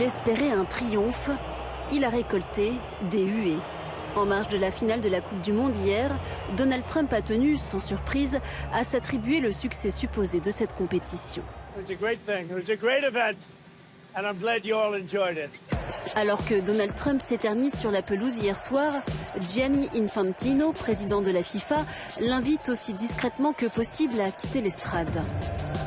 Il espérait un triomphe. Il a récolté des huées. En marge de la finale de la Coupe du Monde hier, Donald Trump a tenu, sans surprise, à s'attribuer le succès supposé de cette compétition. Alors que Donald Trump s'éternise sur la pelouse hier soir, Gianni Infantino, président de la FIFA, l'invite aussi discrètement que possible à quitter l'estrade.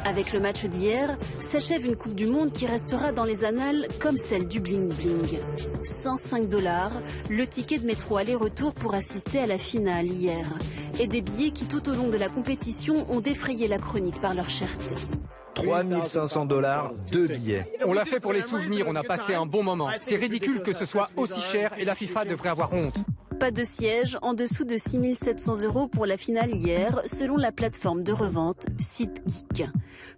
Avec le match d'hier, s'achève une Coupe du Monde qui restera dans les annales comme celle du bling-bling. 105 $, le ticket de métro aller-retour pour assister à la finale hier. Et des billets qui tout au long de la compétition ont défrayé la chronique par leur cherté. 3 500 $, 2 billets. On l'a fait pour les souvenirs, on a passé un bon moment. C'est ridicule que ce soit aussi cher et la FIFA devrait avoir honte. Pas de siège, en dessous de 6 700 € pour la finale hier, selon la plateforme de revente SeatGeek.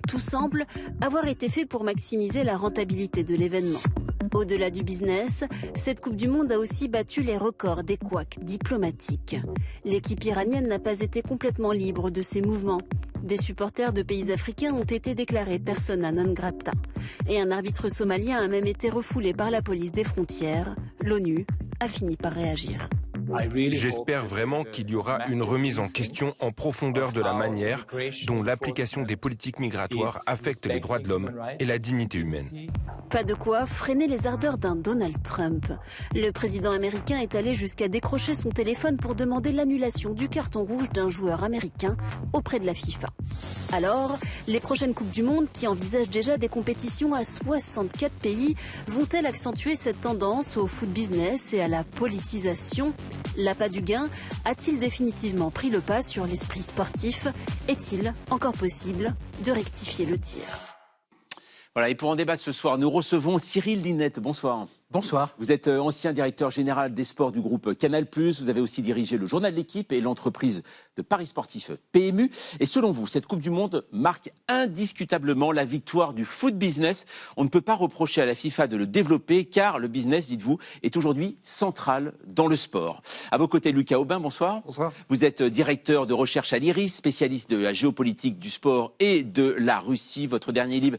Tout semble avoir été fait pour maximiser la rentabilité de l'événement. Au-delà du business, cette Coupe du Monde a aussi battu les records des couacs diplomatiques. L'équipe iranienne n'a pas été complètement libre de ses mouvements. Des supporters de pays africains ont été déclarés persona non grata. Et un arbitre somalien a même été refoulé par la police des frontières. L'ONU a fini par réagir. J'espère vraiment qu'il y aura une remise en question en profondeur de la manière dont l'application des politiques migratoires affecte les droits de l'homme et la dignité humaine. Pas de quoi freiner les ardeurs d'un Donald Trump. Le président américain est allé jusqu'à décrocher son téléphone pour demander l'annulation du carton rouge d'un joueur américain auprès de la FIFA. Alors, les prochaines Coupes du Monde, qui envisagent déjà des compétitions à 64 pays, vont-elles accentuer cette tendance au foot business et à la politisation ? L'appât du gain a-t-il définitivement pris le pas sur l'esprit sportif ? Est-il encore possible de rectifier le tir ? Voilà, et pour en débattre ce soir, nous recevons Cyril Linette. Bonsoir. Bonsoir. Vous êtes ancien directeur général des sports du groupe Canal+. Vous avez aussi dirigé le journal L'Équipe et l'entreprise de paris sportifs PMU. Et selon vous, cette Coupe du Monde marque indiscutablement la victoire du foot business. On ne peut pas reprocher à la FIFA de le développer car le business, dites-vous, est aujourd'hui central dans le sport. À vos côtés, Lucas Aubin, bonsoir. Bonsoir. Vous êtes directeur de recherche à l'IRIS, spécialiste de la géopolitique du sport et de la Russie. Votre dernier livre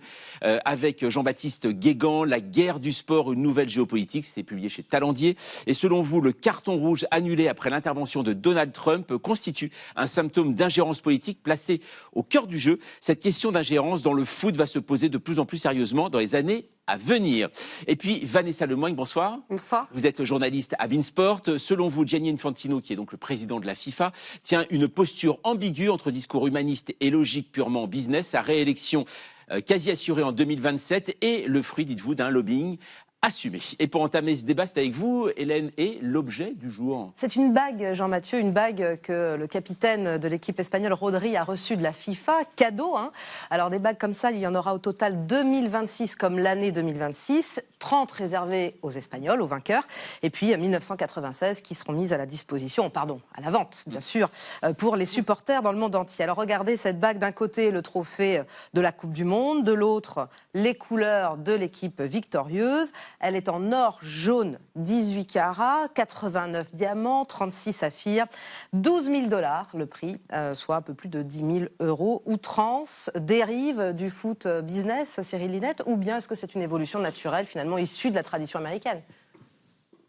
avec Jean-Baptiste Guégan, La guerre du sport, une nouvelle géopolitique, c'est publié chez Talendier. Et selon vous, le carton rouge annulé après l'intervention de Donald Trump constitue un symptôme d'ingérence politique placé au cœur du jeu. Cette question d'ingérence dans le foot va se poser de plus en plus sérieusement dans les années à venir. Et puis, Vanessa Lemoigne, bonsoir. Bonsoir. Vous êtes journaliste à Beansport. Selon vous, Gianni Infantino, qui est donc le président de la FIFA, tient une posture ambiguë entre discours humaniste et logique purement business. Sa réélection quasi assurée en 2027 est le fruit, dites-vous, d'un lobbying assumé. Et pour entamer ce débat, c'est avec vous, Hélène, et l'objet du jour. C'est une bague, Jean-Mathieu, une bague que le capitaine de l'équipe espagnole, Rodri, a reçue de la FIFA. Cadeau, hein. Alors des bagues comme ça, il y en aura au total 2026 comme l'année 2026. 30 réservées aux Espagnols, aux vainqueurs. Et puis 1996 qui seront mises à la disposition, pardon, à la vente, bien sûr, pour les supporters dans le monde entier. Alors regardez cette bague, d'un côté, le trophée de la Coupe du Monde, de l'autre, les couleurs de l'équipe victorieuse. Elle est en or jaune, 18 carats, 89 diamants, 36 saphirs, 12 000 $, le prix, soit un peu plus de 10 000 €. Outrance, dérive du foot business, Cyril Linette, ou bien est-ce que c'est une évolution naturelle, finalement, issue de la tradition américaine ?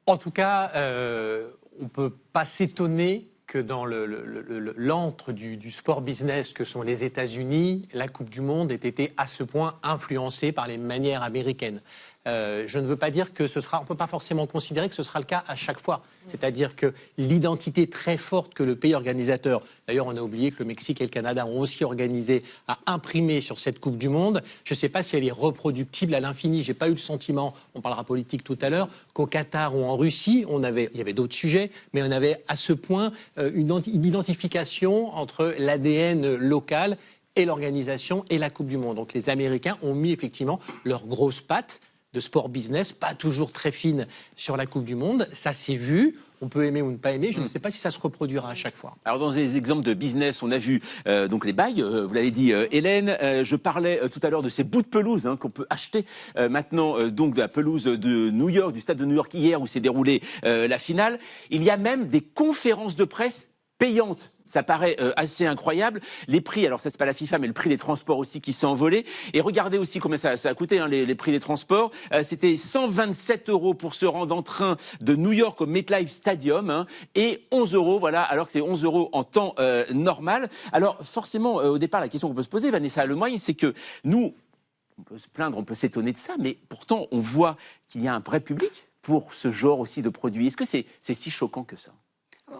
En tout cas, on ne peut pas s'étonner que dans l'antre du sport business que sont les États-Unis, la Coupe du Monde ait été à ce point influencée par les manières américaines. Je ne veux pas dire que ce sera, on ne peut pas forcément considérer que ce sera le cas à chaque fois. C'est-à-dire que l'identité très forte que le pays organisateur, d'ailleurs on a oublié que le Mexique et le Canada ont aussi organisé, a imprimé sur cette Coupe du Monde, je ne sais pas si elle est reproductible à l'infini. Je n'ai pas eu le sentiment, on parlera politique tout à l'heure, qu'au Qatar ou en Russie, il y avait d'autres sujets, mais on avait à ce point une identification entre l'ADN local et l'organisation et la Coupe du Monde. Donc les Américains ont mis effectivement leurs grosses pattes de sport business, pas toujours très fine sur la Coupe du Monde. Ça s'est vu. On peut aimer ou ne pas aimer. Je ne sais pas si ça se reproduira à chaque fois. Alors, dans les exemples de business, on a vu donc les bagues. Vous l'avez dit, Hélène. Je parlais tout à l'heure de ces bouts de pelouse qu'on peut acheter maintenant, donc de la pelouse de New York, du stade de New York hier où s'est déroulée la finale. Il y a même des conférences de presse payantes. Ça paraît assez incroyable. Les prix, alors ça c'est pas la FIFA, mais le prix des transports aussi qui s'est envolé. Et regardez aussi combien ça a coûté, hein, les prix des transports. C'était 127 € pour se rendre en train de New York au MetLife Stadium, hein, et 11 €, voilà, alors que c'est 11 € en temps normal. Alors forcément, au départ, la question qu'on peut se poser, Vanessa Lemoyne, c'est que nous, on peut se plaindre, on peut s'étonner de ça, mais pourtant on voit qu'il y a un vrai public pour ce genre aussi de produits. Est-ce que c'est si choquant que ça ?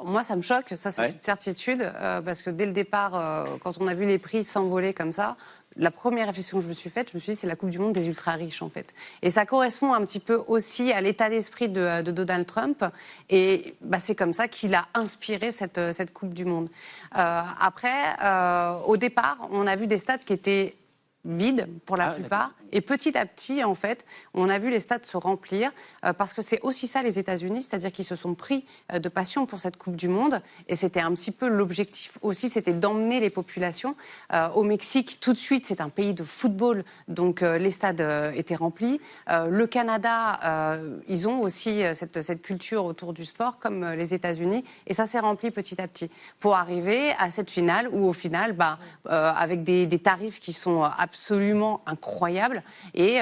Moi, ça me choque, ça c'est une certitude, parce que dès le départ, quand on a vu les prix s'envoler comme ça, la première réflexion que je me suis faite, je me suis dit c'est la Coupe du Monde des ultra-riches en fait. Et ça correspond un petit peu aussi à l'état d'esprit de Donald Trump, et c'est comme ça qu'il a inspiré cette Coupe du Monde. Après, au départ, on a vu des stades qui étaient vides pour la plupart. Et petit à petit, en fait, on a vu les stades se remplir parce que c'est aussi ça les États-Unis, c'est-à-dire qu'ils se sont pris de passion pour cette Coupe du Monde. Et c'était un petit peu l'objectif aussi, c'était d'emmener les populations. Au Mexique, tout de suite, c'est un pays de football, donc les stades étaient remplis. Le Canada, ils ont aussi cette culture autour du sport, comme les États-Unis. Et ça s'est rempli petit à petit pour arriver à cette finale où, au final, avec des tarifs qui sont absolument incroyables, et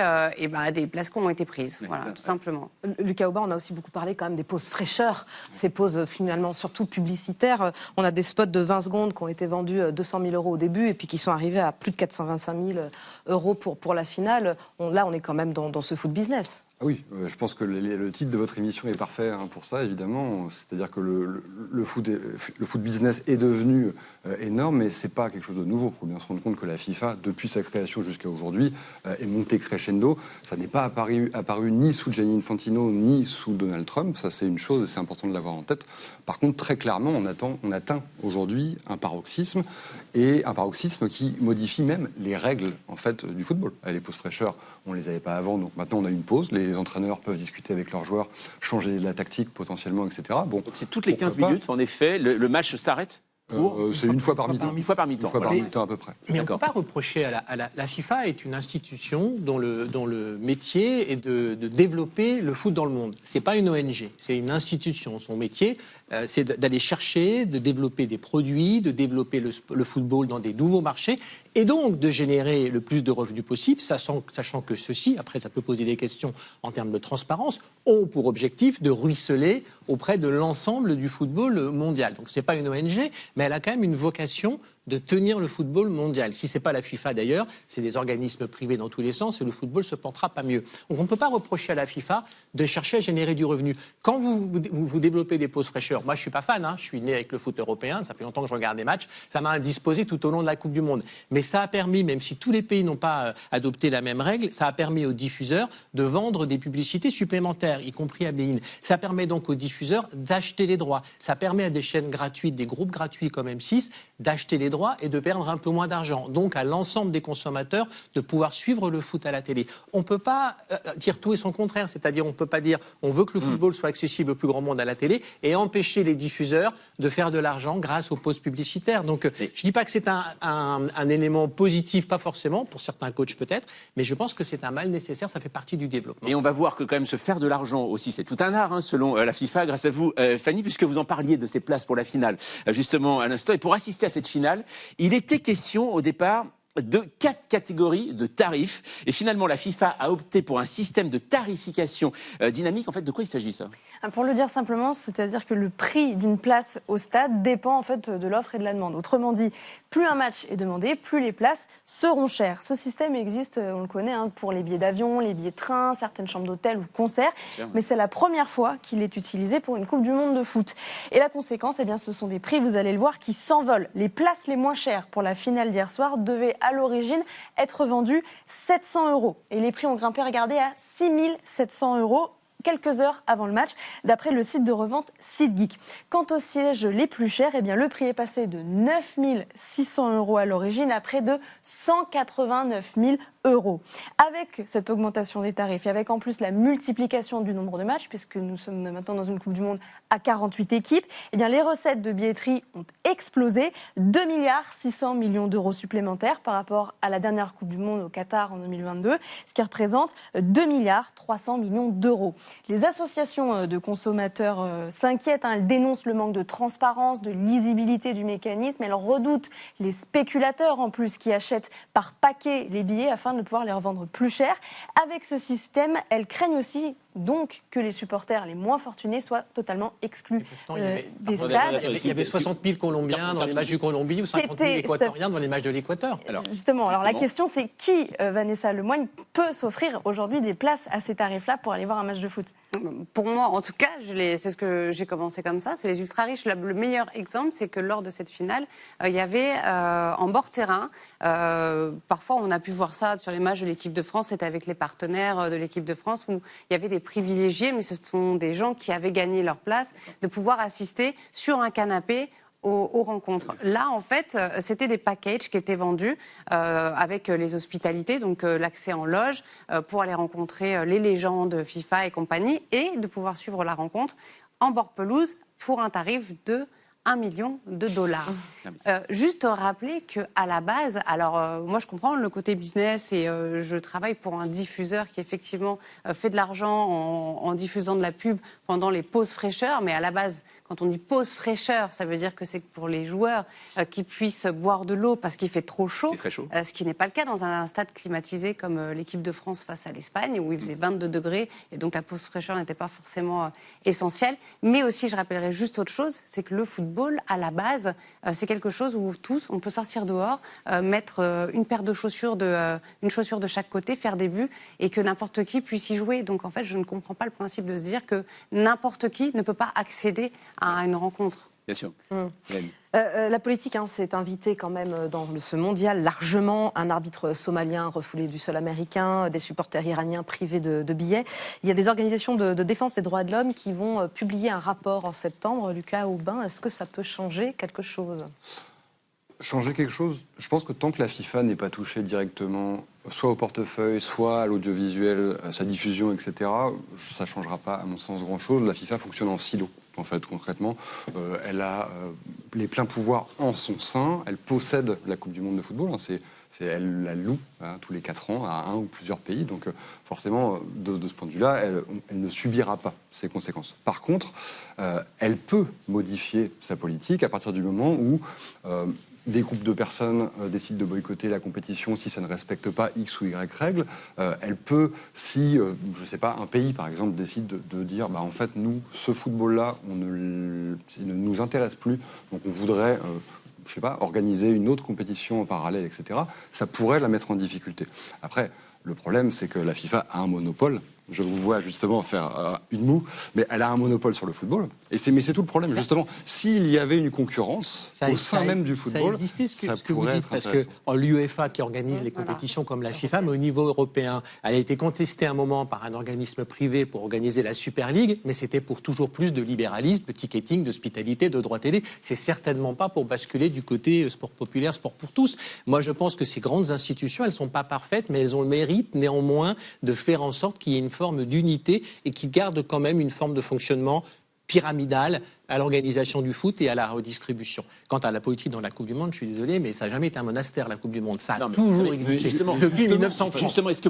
des places qui ont été prises, voilà, tout simplement. Lucas Aubin, on a aussi beaucoup parlé quand même des pauses fraîcheur, ces pauses finalement surtout publicitaires. On a des spots de 20 secondes qui ont été vendus 200 000 € au début et puis qui sont arrivés à plus de 425 000 € pour la finale. Là, on est quand même dans ce foot business. Ah oui, je pense que le titre de votre émission est parfait pour ça, évidemment. C'est-à-dire que le foot business est devenu énorme, mais c'est pas quelque chose de nouveau. Il faut bien se rendre compte que la FIFA, depuis sa création jusqu'à aujourd'hui, est montée crescendo. Ça n'est pas apparu ni sous Gianni Infantino, ni sous Donald Trump. Ça, c'est une chose et c'est important de l'avoir en tête. Par contre, très clairement, on atteint aujourd'hui un paroxysme, et un paroxysme qui modifie même les règles en fait, du football. Les pauses fraîcheurs, on ne les avait pas avant, donc maintenant on a une pause. Les entraîneurs peuvent discuter avec leurs joueurs, changer la tactique potentiellement, etc. Bon, donc c'est toutes les 15 minutes, en effet, le match s'arrête. C'est une fois par mi-temps. Une fois par mi-temps. Une fois par mi-temps à peu près. Mais on ne peut pas reprocher à la FIFA est une institution dont le métier est de développer le foot dans le monde. C'est pas une ONG, c'est une institution. Son métier, c'est d'aller chercher, de développer des produits, de développer le football dans des nouveaux marchés, et donc de générer le plus de revenus possible, sachant que ceux-ci, après ça peut poser des questions en termes de transparence, ont pour objectif de ruisseler auprès de l'ensemble du football mondial. Donc c'est pas une ONG, mais elle a quand même une vocation de tenir le football mondial. Si ce n'est pas la FIFA d'ailleurs, c'est des organismes privés dans tous les sens et le football ne se portera pas mieux. Donc on ne peut pas reprocher à la FIFA de chercher à générer du revenu. Quand vous développez des pauses fraîcheurs, moi je ne suis pas fan, je suis né avec le foot européen, ça fait longtemps que je regarde des matchs, ça m'a indisposé tout au long de la Coupe du Monde. Mais ça a permis, même si tous les pays n'ont pas adopté la même règle, ça a permis aux diffuseurs de vendre des publicités supplémentaires, y compris à Bein. Ça permet donc aux diffuseurs d'acheter les droits. Ça permet à des chaînes gratuites, des groupes gratuits comme M6, d'acheter les droits et de perdre un peu moins d'argent. Donc à l'ensemble des consommateurs de pouvoir suivre le foot à la télé. On ne peut pas dire tout et son contraire, c'est-à-dire on ne peut pas dire on veut que le football soit accessible au plus grand monde à la télé et empêcher les diffuseurs de faire de l'argent grâce aux pauses publicitaires. Donc je ne dis pas que c'est un élément positif, pas forcément, pour certains coachs peut-être, mais je pense que c'est un mal nécessaire, ça fait partie du développement. Et on va voir que quand même se faire de l'argent aussi, c'est tout un art, selon la FIFA, grâce à vous, Fanny, puisque vous en parliez de ces places pour la finale, justement à l'instant. Et pour assister à cette finale, il était question au départ de 4 catégories de tarifs. Et finalement, la FIFA a opté pour un système de tarification dynamique. En fait, de quoi il s'agit, ça ? Pour le dire simplement, c'est-à-dire que le prix d'une place au stade dépend en fait de l'offre et de la demande. Autrement dit, plus un match est demandé, plus les places seront chères. Ce système existe, on le connaît, pour les billets d'avion, les billets de train, certaines chambres d'hôtel ou concerts. Mais c'est la première fois qu'il est utilisé pour une Coupe du Monde de foot. Et la conséquence, ce sont des prix, vous allez le voir, qui s'envolent. Les places les moins chères pour la finale d'hier soir devaient à l'origine être vendues 700 €. Et les prix ont grimpé, regardez, à 6 700 € quelques heures avant le match, d'après le site de revente SeatGeek. Quant aux sièges les plus chers, le prix est passé de 9 600 € à l'origine à près de 189 000 € €. Avec cette augmentation des tarifs et avec en plus la multiplication du nombre de matchs, puisque nous sommes maintenant dans une Coupe du Monde à 48 équipes, eh bien les recettes de billetterie ont explosé, 2,6 milliards d'euros supplémentaires par rapport à la dernière Coupe du Monde au Qatar en 2022, ce qui représente 2,3 milliards d'euros. Les associations de consommateurs s'inquiètent, elles dénoncent le manque de transparence, de lisibilité du mécanisme, elles redoutent les spéculateurs en plus qui achètent par paquet les billets afin de pouvoir les revendre plus cher. Avec ce système, elles craignent aussi donc que les supporters les moins fortunés soient totalement exclus des stades. Il y avait 60 000 Colombiens dans les matchs du Colombie ou 50 000 Équatoriens dans les matchs de l'Équateur. Justement, la question c'est qui, Vanessa Lemoyne, peut s'offrir aujourd'hui des places à ces tarifs-là pour aller voir un match de foot? Pour moi, en tout cas, c'est ce que j'ai commencé comme ça, c'est les ultra-riches. Le meilleur exemple, c'est que lors de cette finale, il y avait en bord terrain, parfois on a pu voir ça sur les matchs de l'équipe de France, c'était avec les partenaires de l'équipe de France, où il y avait des privilégiés, mais ce sont des gens qui avaient gagné leur place, de pouvoir assister sur un canapé aux rencontres. Là, en fait, c'était des packages qui étaient vendus avec les hospitalités, donc l'accès en loge pour aller rencontrer les légendes FIFA et compagnie, et de pouvoir suivre la rencontre en bord pelouse pour un tarif de $1 million. Juste rappeler qu'à la base, alors moi je comprends le côté business et je travaille pour un diffuseur qui effectivement fait de l'argent en diffusant de la pub pendant les pauses fraîcheur, mais à la base, quand on dit pause fraîcheur, ça veut dire que c'est pour les joueurs qui puissent boire de l'eau parce qu'il fait trop chaud, ce qui n'est pas le cas dans un stade climatisé comme l'équipe de France face à l'Espagne où il faisait 22 degrés et donc la pause fraîcheur n'était pas forcément essentielle. Mais aussi, je rappellerai juste autre chose, c'est que le football, à la base, c'est quelque chose où tous, on peut sortir dehors, mettre une paire de chaussures, une chaussure de chaque côté, faire des buts et que n'importe qui puisse y jouer. Donc en fait, je ne comprends pas le principe de se dire que n'importe qui ne peut pas accéder à une rencontre. Bien sûr. La politique s'est invitée quand même dans ce mondial largement. Un arbitre somalien refoulé du sol américain, des supporters iraniens privés de billets. Il y a des organisations de défense des droits de l'homme qui vont publier un rapport en septembre. Lucas Aubin, est-ce que ça peut changer quelque chose ? Changer quelque chose, je pense que tant que la FIFA n'est pas touchée directement, soit au portefeuille, soit à l'audiovisuel, à sa diffusion, etc., ça ne changera pas, à mon sens, grand-chose. La FIFA fonctionne en silo, en fait, concrètement. Elle a les pleins pouvoirs en son sein. Elle possède la Coupe du Monde de football. Elle la loue tous les 4 ans à un ou plusieurs pays. Donc, forcément, de ce point de vue-là, elle ne subira pas ces conséquences. Par contre, elle peut modifier sa politique à partir du moment où des groupes de personnes décident de boycotter la compétition si ça ne respecte pas X ou Y règles. Elle peut, si, je ne sais pas, un pays, par exemple, décide de dire, en fait, nous, ce football-là, il ne nous intéresse plus, donc on voudrait, je ne sais pas, organiser une autre compétition en parallèle, etc., ça pourrait la mettre en difficulté. Après, le problème, c'est que la FIFA a un monopole. Je vous vois justement faire une moue, mais elle a un monopole sur le football. Mais c'est tout le problème, justement. S'il y avait une concurrence au sein même du football, ça existait ce que vous dites, parce que l'UEFA qui organise les compétitions comme la FIFA, mais au niveau européen, elle a été contestée un moment par un organisme privé pour organiser la Super League, mais c'était pour toujours plus de libéralisme, de ticketing, d'hospitalité, de droits télé. C'est certainement pas pour basculer du côté sport populaire, sport pour tous. Moi, je pense que ces grandes institutions, elles sont pas parfaites, mais elles ont le mérite néanmoins de faire en sorte qu'il y ait une forme d'unité et qui garde quand même une forme de fonctionnement pyramidal à l'organisation du foot et à la redistribution. Quant à la politique dans la Coupe du Monde, je suis désolé, mais ça n'a jamais été un monastère, la Coupe du Monde. Ça a toujours existé. Depuis 1930. Justement, est-ce que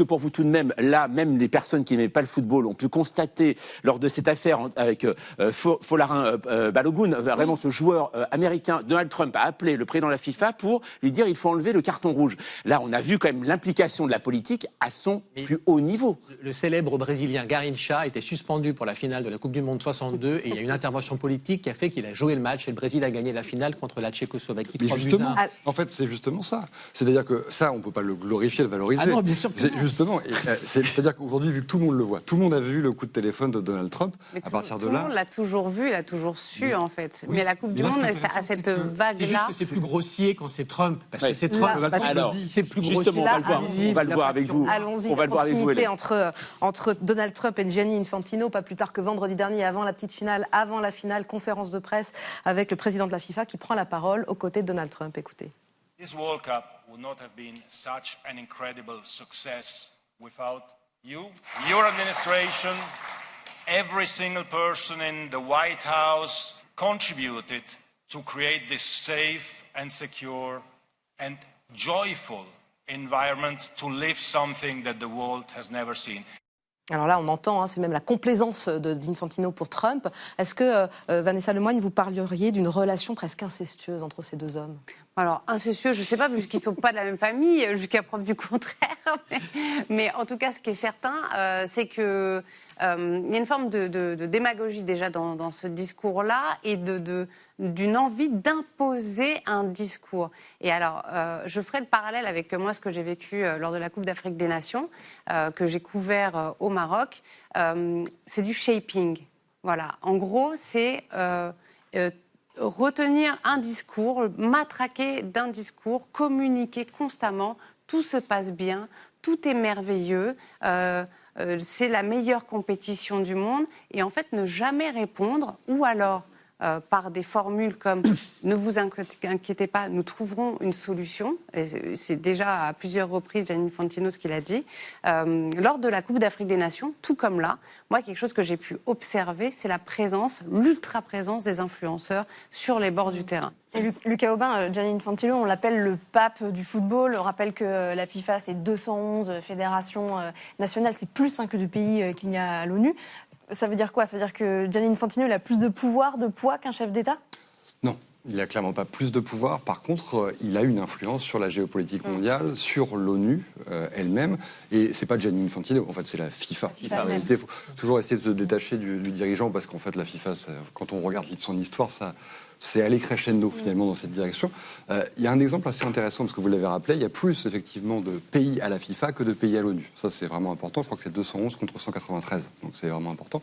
pour vous, tout de même, là, même des personnes qui n'aimaient pas le football ont pu constater, lors de cette affaire avec Folarin Balogun, vraiment ce joueur américain, Donald Trump a appelé le président de la FIFA pour lui dire il faut enlever le carton rouge. Là, on a vu quand même l'implication de la politique à son plus haut niveau. Le célèbre Brésilien Garrincha était suspendu pour la finale de la Coupe du Monde 62 et il y a une intervention politique qui a fait qu'il a joué le match et le Brésil a gagné la finale contre la Tchécoslovaquie. Mais justement, en fait, c'est justement ça. C'est-à-dire que ça, on ne peut pas le glorifier, le valoriser. Ah non, bien sûr. Justement, c'est-à-dire qu'aujourd'hui, vu que tout le monde le voit, tout le monde a vu le coup de téléphone de Donald Trump. Mais à partir de tout là, le monde l'a toujours vu, il a toujours su, en fait. Oui. Mais la Coupe du Monde, à cette vague-là. C'est juste que c'est plus grossier quand c'est Trump, parce que c'est Trump. Alors, c'est plus grossier. Justement, on va le voir avec vous. Allons-y. On va le voir avec vous. Entre Donald Trump et Gianni Infantino, pas plus tard que vendredi dernier, avant la petite finale, avant la finale, conférence de presse avec le président de la FIFA qui prend la parole aux côtés de Donald Trump. Écoutez. would not have been such an incredible success without you. Your administration, every single person in the White House contributed to create this safe and secure and joyful environment to live something that the world has never seen. Alors là, on entend, c'est même la complaisance d'Infantino pour Trump. Est-ce que, Vanessa Lemoyne, vous parleriez d'une relation presque incestueuse entre ces deux hommes? Alors, incestueux, je ne sais pas, puisqu'ils ne sont pas de la même famille, jusqu'à preuve du contraire. Mais en tout cas, ce qui est certain, c'est qu'il y a une forme de démagogie déjà dans ce discours-là et d'une envie d'imposer un discours. Et alors, je ferai le parallèle avec moi, ce que j'ai vécu lors de la Coupe d'Afrique des Nations, que j'ai couvert au Maroc. C'est du shaping. Voilà. En gros, c'est retenir un discours, matraquer d'un discours, communiquer constamment. Tout se passe bien, tout est merveilleux. C'est la meilleure compétition du monde. Et en fait, ne jamais répondre, ou alors par des formules comme « ne vous inquiétez pas, nous trouverons une solution ». C'est déjà à plusieurs reprises Gianni Infantino ce qu'il a dit. Lors de la Coupe d'Afrique des Nations, tout comme là, moi, quelque chose que j'ai pu observer, c'est la présence, l'ultra-présence des influenceurs sur les bords du terrain. Et Lucas Aubin, Gianni Infantino, on l'appelle le pape du football. On rappelle que la FIFA, c'est 211 fédérations nationales, c'est plus que de pays qu'il y a à l'ONU. Ça veut dire quoi? Ça veut dire que Gianni Infantino il a plus de pouvoir, de poids qu'un chef d'État? Non, il n'a clairement pas plus de pouvoir. Par contre, il a une influence sur la géopolitique mondiale, sur l'ONU elle-même. Et c'est pas Gianni Infantino, en fait, c'est la FIFA. Il faut toujours essayer de se détacher du dirigeant, parce qu'en fait, la FIFA, quand on regarde son histoire, c'est aller crescendo finalement dans cette direction. Il y a un exemple assez intéressant, parce que vous l'avez rappelé, il y a plus effectivement de pays à la FIFA que de pays à l'ONU. Ça, c'est vraiment important. Je crois que c'est 211 contre 193, donc c'est vraiment important.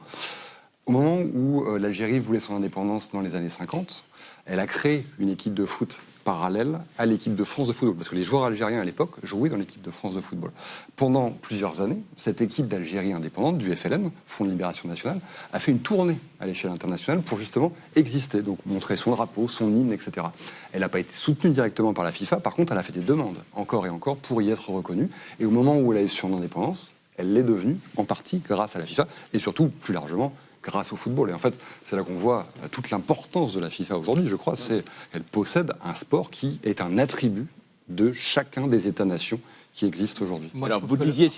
Au moment où l'Algérie voulait son indépendance dans les années 50, elle a créé une équipe de foot parallèle à l'équipe de France de football, parce que les joueurs algériens à l'époque jouaient dans l'équipe de France de football. Pendant plusieurs années, cette équipe d'Algérie indépendante, du FLN, Front de Libération Nationale, a fait une tournée à l'échelle internationale pour justement exister, donc montrer son drapeau, son hymne, etc. Elle n'a pas été soutenue directement par la FIFA, par contre elle a fait des demandes, encore et encore, pour y être reconnue, et au moment où elle a eu son indépendance, elle l'est devenue, en partie grâce à la FIFA, et surtout, plus largement, grâce au football. Et en fait, c'est là qu'on voit toute l'importance de la FIFA aujourd'hui, je crois. C'est qu'elle possède un sport qui est un attribut de chacun des États-nations qui existent aujourd'hui. Alors, vous disiez,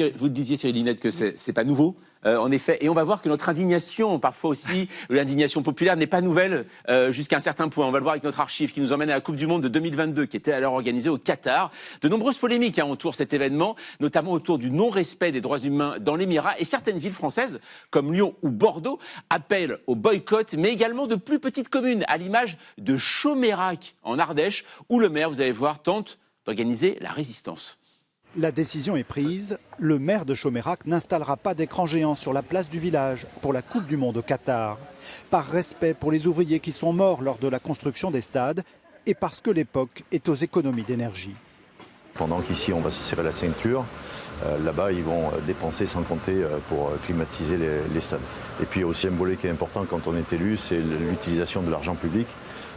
Cyril Linette, que c'est pas nouveau, en effet. Et on va voir que notre indignation, parfois aussi, l'indignation populaire n'est pas nouvelle jusqu'à un certain point. On va le voir avec notre archive qui nous emmène à la Coupe du Monde de 2022, qui était alors organisée au Qatar. De nombreuses polémiques autour de cet événement, notamment autour du non-respect des droits humains dans l'Émirat. Et certaines villes françaises, comme Lyon ou Bordeaux, appellent au boycott, mais également de plus petites communes, à l'image de Chaumérac, en Ardèche, où le maire, vous allez voir, tente d'organiser la résistance. La décision est prise. Le maire de Chaumérac n'installera pas d'écran géant sur la place du village pour la Coupe du Monde au Qatar. Par respect pour les ouvriers qui sont morts lors de la construction des stades et parce que l'époque est aux économies d'énergie. Pendant qu'ici on va se serrer la ceinture, là-bas ils vont dépenser sans compter pour climatiser les stades. Et puis il y a aussi un volet qui est important quand on est élu, c'est l'utilisation de l'argent public.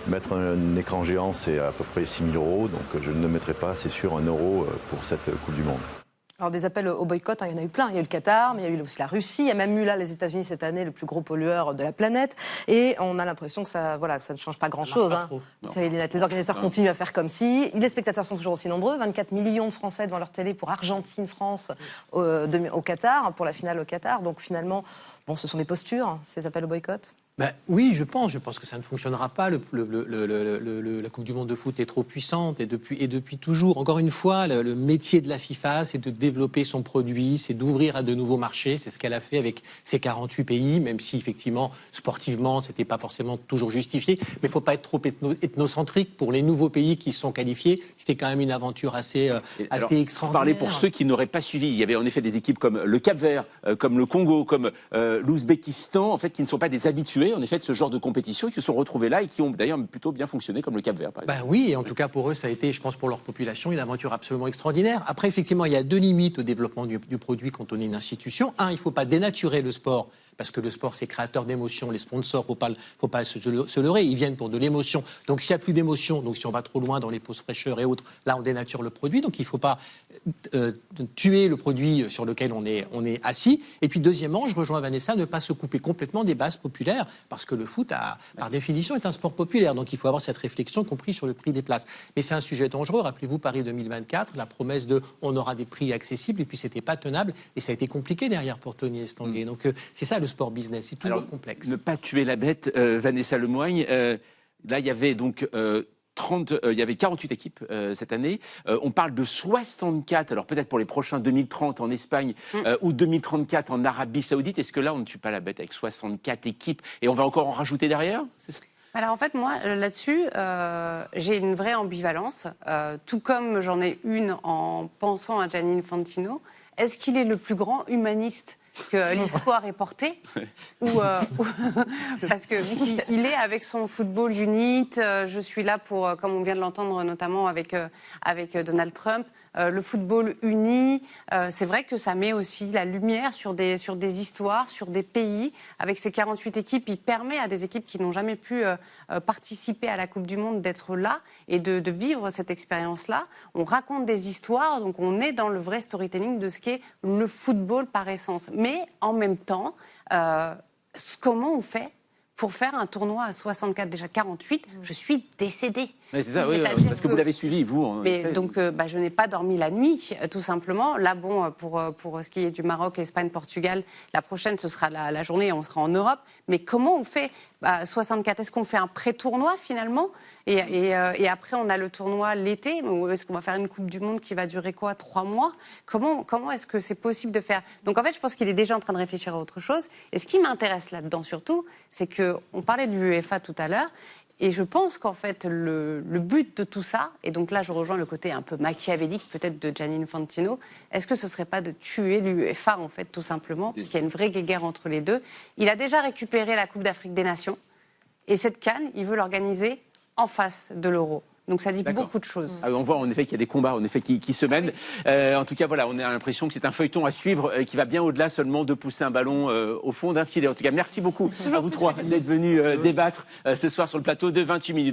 Mettre un écran géant, c'est à peu près 6 000 €, donc je ne mettrai pas, c'est sûr, 1 euro pour cette Coupe du Monde. Alors des appels au boycott, il y en a eu plein. Il y a eu le Qatar, mais il y a eu aussi la Russie. Il y a même eu là les États-Unis cette année, le plus gros pollueur de la planète. Et on a l'impression que ça ne change pas grand-chose. Les organisateurs continuent à faire comme si. Les spectateurs sont toujours aussi nombreux. 24 millions de Français devant leur télé pour Argentine-France au Qatar, pour la finale au Qatar. Donc finalement, ce sont des postures, ces appels au boycott. Oui, je pense que ça ne fonctionnera pas. La Coupe du Monde de foot est trop puissante et depuis toujours. Encore une fois, le métier de la FIFA, c'est de développer son produit, c'est d'ouvrir à de nouveaux marchés. C'est ce qu'elle a fait avec ses 48 pays, même si effectivement, sportivement, c'était pas forcément toujours justifié. Mais il ne faut pas être trop ethnocentrique pour les nouveaux pays qui se sont qualifiés. C'était quand même une aventure assez extraordinaire. Parler pour ceux qui n'auraient pas suivi. Il y avait en effet des équipes comme le Cap-Vert, comme le Congo, comme l'Ouzbékistan, en fait, qui ne sont pas des habitués en effet de ce genre de compétition et qui se sont retrouvés là et qui ont d'ailleurs plutôt bien fonctionné comme le Cap-Vert par exemple. Oui, et en tout cas pour eux ça a été, je pense pour leur population, une aventure absolument extraordinaire. Après effectivement il y a deux limites au développement du produit quand on est une institution. Un, il ne faut pas dénaturer le sport parce que le sport, c'est créateur d'émotions. Les sponsors, faut pas se leurrer, ils viennent pour de l'émotion. Donc, s'il n'y a plus d'émotion, donc si on va trop loin dans les pauses fraîcheurs et autres, là, on dénature le produit. Donc, il ne faut pas tuer le produit sur lequel on est assis. Et puis, deuxièmement, je rejoins Vanessa, ne pas se couper complètement des bases populaires, parce que le foot, par définition, est un sport populaire. Donc, il faut avoir cette réflexion, compris sur le prix des places. Mais c'est un sujet dangereux. Rappelez-vous, Paris 2024, la promesse de on aura des prix accessibles, et puis c'était pas tenable, et ça a été compliqué derrière pour Tony Estanguet. Donc, c'est ça le sport business, c'est toujours complexe. Ne pas tuer la bête, Vanessa Lemoigne. Là, il y avait donc il y avait 48 équipes cette année. On parle de 64, alors peut-être pour les prochains 2030 en Espagne ou 2034 en Arabie Saoudite. Est-ce que là, on ne tue pas la bête avec 64 équipes et on va encore en rajouter derrière? C'est ça? Alors en fait, moi, là-dessus, j'ai une vraie ambivalence. Tout comme j'en ai une en pensant à Gianni Infantino. Est-ce qu'il est le plus grand humaniste que l'histoire est portée parce qu'il est avec son football unite, je suis là pour, comme on vient de l'entendre notamment avec Donald Trump, le football uni, c'est vrai que ça met aussi la lumière sur des histoires, sur des pays. Avec ces 48 équipes, il permet à des équipes qui n'ont jamais pu participer à la Coupe du Monde d'être là et de vivre cette expérience-là. On raconte des histoires, donc on est dans le vrai storytelling de ce qu'est le football par essence. Mais en même temps, comment on fait pour faire un tournoi à 64, déjà 48, je suis décédée. Oui, c'est ça, oui, parce que vous l'avez suivi, vous. Donc, je n'ai pas dormi la nuit, tout simplement. Là, bon, pour ce qui est du Maroc, Espagne, Portugal, la prochaine, ce sera la journée et on sera en Europe. Mais comment on fait 64? Est-ce qu'on fait un pré-tournoi, finalement et après, on a le tournoi l'été? Ou est-ce qu'on va faire une Coupe du Monde qui va durer quoi, 3 mois? Comment est-ce que c'est possible de faire? Donc, en fait, je pense qu'il est déjà en train de réfléchir à autre chose. Et ce qui m'intéresse là-dedans, surtout, c'est qu'on parlait de l'UEFA tout à l'heure. Et je pense qu'en fait, le but de tout ça, et donc là, je rejoins le côté un peu machiavélique peut-être de Gianni Infantino, est-ce que ce ne serait pas de tuer l'UEFA, en fait, tout simplement, parce qu'il y a une vraie guerre entre les deux. Il a déjà récupéré la Coupe d'Afrique des Nations, et cette CAN, il veut l'organiser en face de l'Euro. Donc ça dit beaucoup de choses. On voit en effet qu'il y a des combats qui se mènent. En tout cas, voilà, on a l'impression que c'est un feuilleton à suivre qui va bien au-delà seulement de pousser un ballon au fond d'un filet. En tout cas, merci beaucoup à vous trois d'être venus débattre ce soir sur le plateau de 28 minutes.